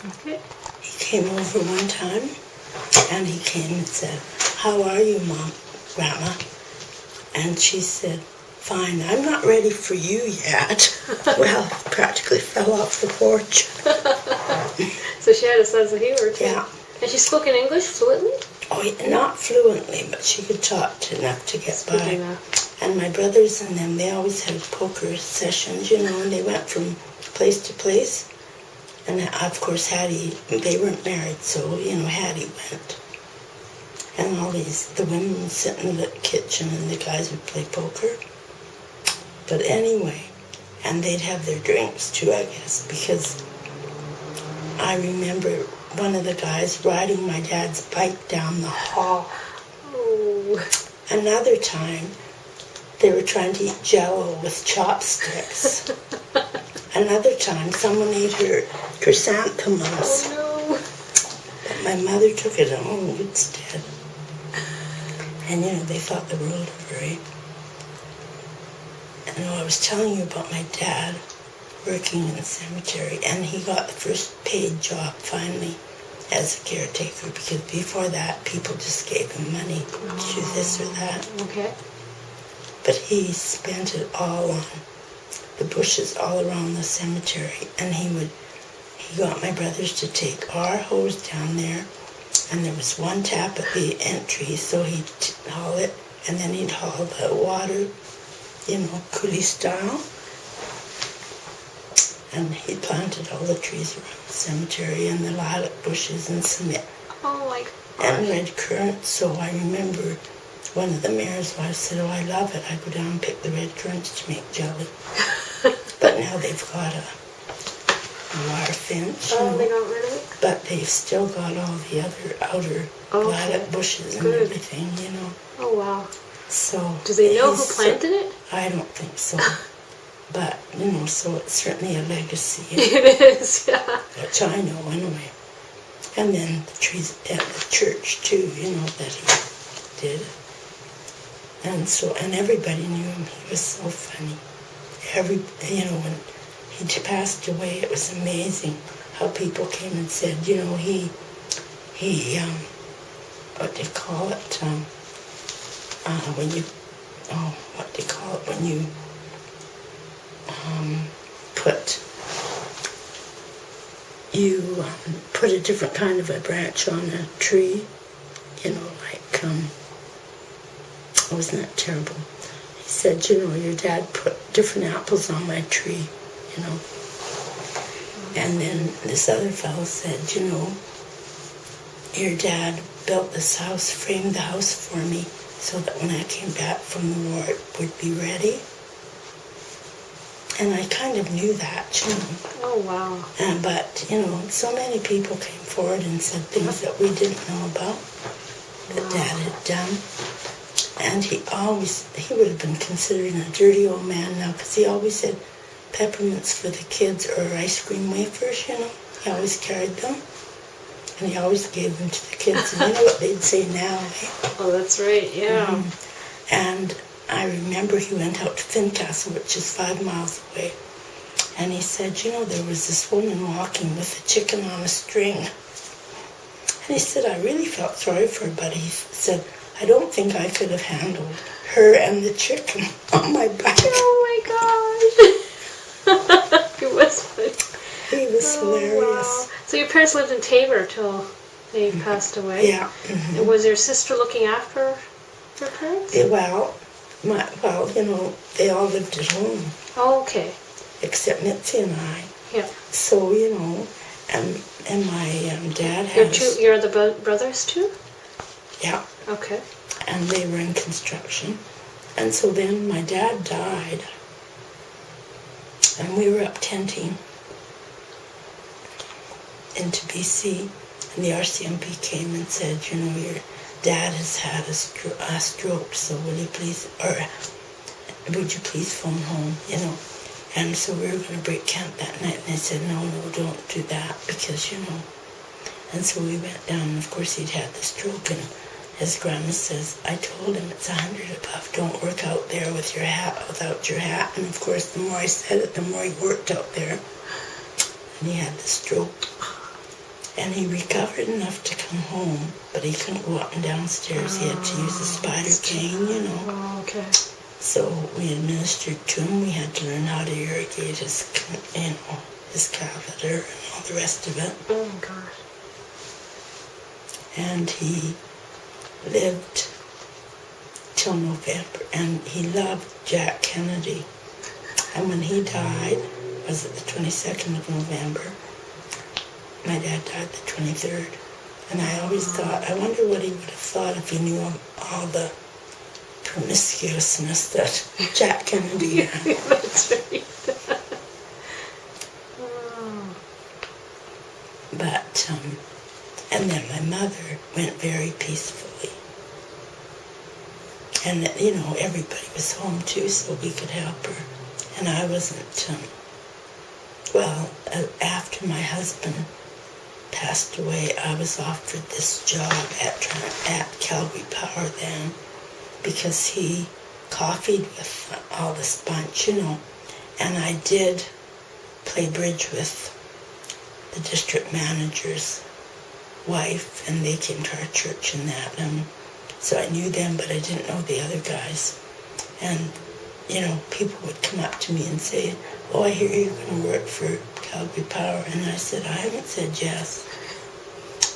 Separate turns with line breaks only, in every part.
Okay.
He came over one time, and he came and said, "How are you, Mom, Grandma?" And she said, "Fine, I'm not ready for you yet." Well, practically fell off the porch.
So she had a sense of humor, too.
Yeah.
And she spoke in English fluently?
Oh, not fluently, but she could talk enough to get by.
Enough.
And my brothers and them, they always had poker sessions, and they went from place to place. And of course, Hattie, they weren't married, so, Hattie went. And the women would sit in the kitchen and the guys would play poker. But anyway, and they'd have their drinks too, I guess, because I remember one of the guys riding my dad's bike down the hall.
Oh.
Another time, they were trying to eat Jell-O with chopsticks. Another time, someone ate her chrysanthemums.
Oh, no.
But my mother took it home instead. And, they thought the world of her, eh? And I was telling you about my dad working in the cemetery, and he got the first paid job, finally, as a caretaker, because before that, people just gave him money to do this or that.
Okay.
But he spent it all on the bushes all around the cemetery, and he got my brothers to take our hose down there, and there was one tap at the entry, so he'd haul it, and then he'd haul the water, coolie style, and he planted all the trees around the cemetery and the lilac bushes and cement.
Oh my God.
And red currants. So I remember one of the mayor's wives said, "Oh, I love it. I go down and pick the red currants to make jelly." But now they've got a wire fence.
Oh, they got rid of it?
But they've still got all the other outer lilac bushes and everything,
Oh, wow.
So
do they know who planted it?
I don't think so. But, so it's certainly a legacy.
It is, yeah.
Which I know anyway. And then the trees at the church too, that he did. And everybody knew him. He was so funny. When he passed away, it was amazing how people came and said, what do you call it? When you put a different kind of a branch on a tree, wasn't that terrible? He said, your dad put different apples on my tree, And then this other fellow said, your dad built this house, framed the house for me, so that when I came back from the war, it would be ready. And I kind of knew that,
Oh, wow.
But, so many people came forward and said things that we didn't know about, that Dad had done. And he would have been considered a dirty old man now, because he always said peppermints for the kids or ice cream wafers, He always carried them. And he always gave them to the kids. And you know what they'd say now, eh?
Oh, that's right, yeah.
Mm-hmm. And I remember he went out to Fincastle, which is 5 miles away. And he said, there was this woman walking with a chicken on a string. And he said, I really felt sorry for her, but he said, I don't think I could have handled her and the chicken on my back.
Oh my gosh. It was funny.
He was hilarious.
Wow. So your parents lived in Tabor till they passed away?
Yeah. Mm-hmm.
And was your sister looking after your parents?
Yeah, they all lived at home.
Oh, okay.
Except Mitzi and I.
Yeah.
So, and my dad had...
You're the brothers too?
Yeah.
Okay.
And they were in construction. And so then my dad died. And we were up tenting into BC. And the RCMP came and said, your dad has had a stroke, so would you please phone home, And so we were going to break camp that night, and they said, no, don't do that, because, And so we went down, and of course he'd had the stroke, and as Grandma says, I told him it's 100 above, don't work out there with your hat, without your hat. And of course, the more I said it, the more he worked out there. And he had the stroke. And he recovered enough to come home, but he couldn't go up and downstairs. He had to use a spider cane, you know.
Oh, okay.
So we administered to him. We had to learn how to irrigate his, his catheter and all the rest of it.
Oh, my gosh.
And he lived till November, and he loved Jack Kennedy. And when he died, was it the 22nd of November? My dad died the 23rd. And I always thought, I wonder what he would have thought if he knew all the promiscuousness that Jack Kennedy had.
That's right. Oh.
But, and then my mother went very peacefully. And, you know, everybody was home too, so we could help her. And I wasn't, after my husband passed away, I was offered this job at Calgary Power then, because he coffeed with all this bunch, you know. And I did play bridge with the district manager's wife, and they came to our church and that. So I knew them, but I didn't know the other guys. And, you know, people would come up to me and say, oh, I hear you're going to work for Calgary Power. And I said, I haven't said yes.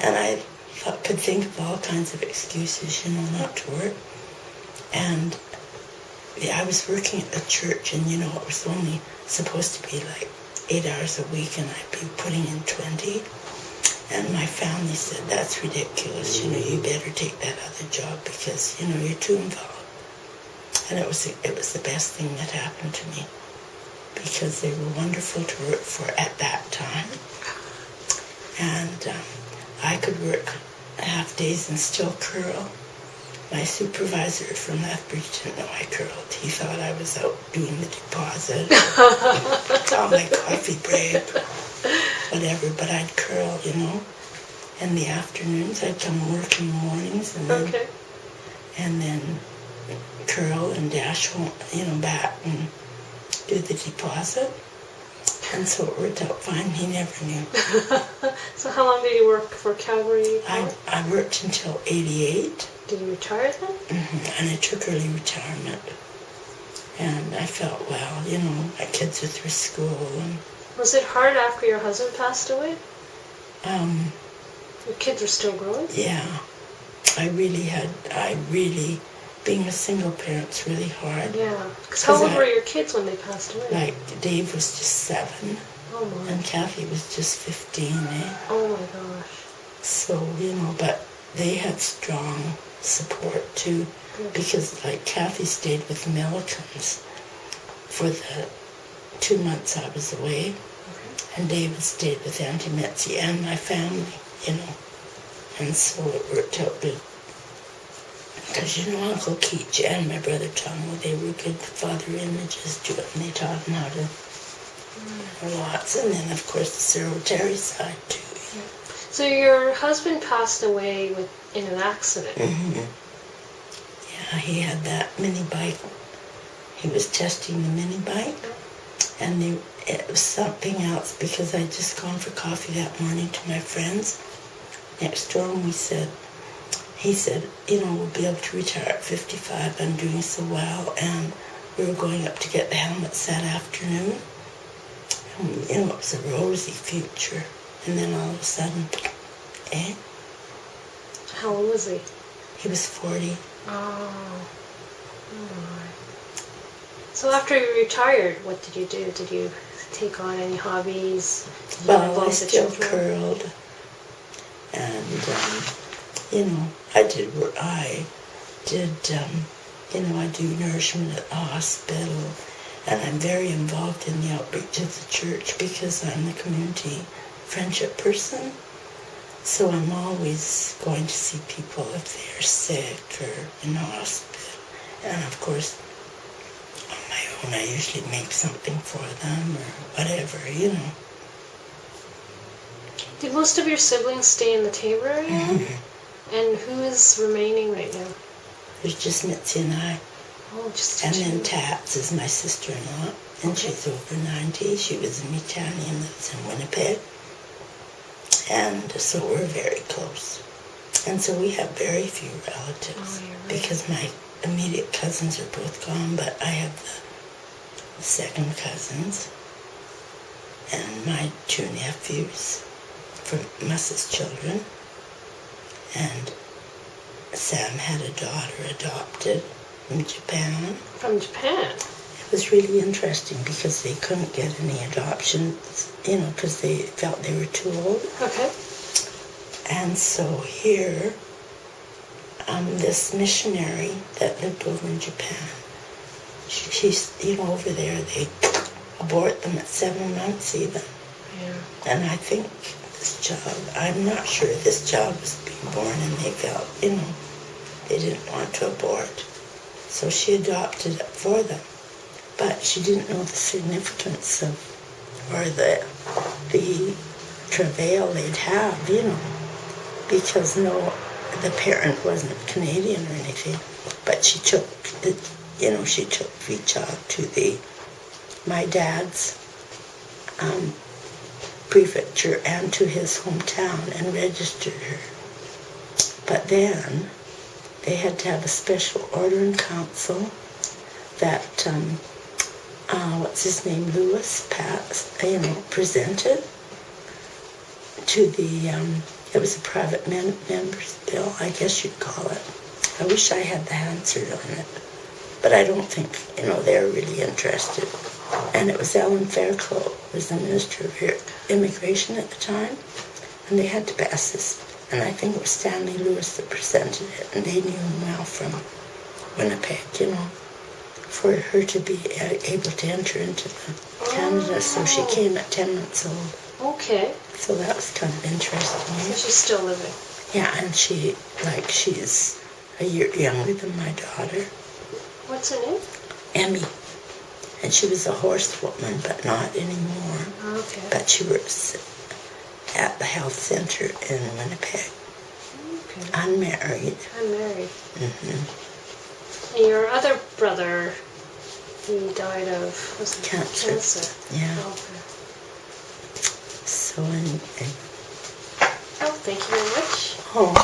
And I could think of all kinds of excuses, you know, not to work. And I was working at the church, and, you know, it was only supposed to be like 8 hours a week, and I'd be putting in 20. And my family said, that's ridiculous, you know, you better take that other job because, you know, you're too involved. And it was the best thing that happened to me, because they were wonderful to work for at that time. And I could work half days and still curl. My supervisor from Lethbridge didn't know I curled. He thought I was out doing the deposit, on my coffee break, whatever, but I'd curl, you know. In the afternoons, I'd come work in the mornings, and then curl and dash home, you know, back and do the deposit. And so it worked out fine. He never knew.
So how long did you work for Calgary?
I worked until 88.
Did you retire then?
Mm-hmm. And I took early retirement. And I felt, well, you know, my kids were through school. And
was it hard after your husband passed away? Your kids were still growing?
Yeah. Being a single parent's really hard.
Yeah. Because how old were your kids when they passed away?
Like, Dave was just 7.
Oh my.
And Kathy was just 15, eh?
Oh my gosh.
So, you know, but they had strong support too. Good. Because, like, Kathy stayed with the Millicans for the 2 months I was away. Okay. And David stayed with Auntie Mitzi and my family, you know. And so it worked out good. Because, you know, Uncle Keach and my brother Tom, they were good father images to it, and they taught him how to lots. And then, of course, the Cyril Terry side, too. Yeah.
So your husband passed away in an accident.
Mm-hmm. Yeah, he had that mini bike. He was testing the mini bike, and it was something else, because I'd just gone for coffee that morning to my friends next door, and he said, you know, we'll be able to retire at 55. I'm doing so well. And we were going up to get the helmets that afternoon. And, you know, it was a rosy future. And then all of a sudden,
How old was he?
He was 40.
Oh my. So after you retired, what did you do? Did you take on any hobbies?
Well, I still curled. And, you know, I did, you know, I do nourishment at the hospital, and I'm very involved in the outreach of the church because I'm the community friendship person. So I'm always going to see people if they're sick or in the hospital. And of course, on my own, I usually make something for them or whatever, you know.
Did most of your siblings stay in the Tabor area?
Mm-hmm.
And who is remaining right now?
There's just Mitzi and I.
Oh, just
and
two.
then Tats is my sister-in-law, and she's over 90. She was in Mitani and lives in Winnipeg. And so we're very close. And so we have very few relatives.
Oh, you're right.
Because my immediate cousins are both gone, but I have the second cousins and my 2 nephews from Mus's children. And Sam had a daughter adopted from Japan.
From Japan?
It was really interesting because they couldn't get any adoptions, because they felt they were too old.
Okay.
And so here, this missionary that lived over in Japan, she's, over there, they abort them at 7 months even.
Yeah.
And I think this child, I'm not sure this child was being born and they felt, they didn't want to abort. So she adopted it for them. But she didn't know the significance of, or the travail they'd have, because the parent wasn't Canadian or anything. But she took V-Child to my dad's prefecture and to his hometown and registered her. But then they had to have a special order in council that, what's his name, Lewis, presented to it was a private member's bill, I guess you'd call it. I wish I had the answer on it. But I don't think, they're really interested. And it was Ellen Fairclough, who was the Minister of Immigration at the time, and they had to pass this. And I think it was Stanley Lewis that presented it, and they knew him well from Winnipeg, for her to be able to enter into Canada. So she came at 10 months old.
Okay.
So that was kind of interesting.
So she's still living?
Yeah, and she's a year younger than my daughter.
What's her name?
Emmy. And she was a horsewoman, but not anymore.
Okay.
But she works at the health center in Winnipeg.
Okay.
Unmarried.
Unmarried.
Mm-hmm.
And your other brother, he died of
cancer. Yeah.
Okay.
So,
Oh, thank you very much.
oh.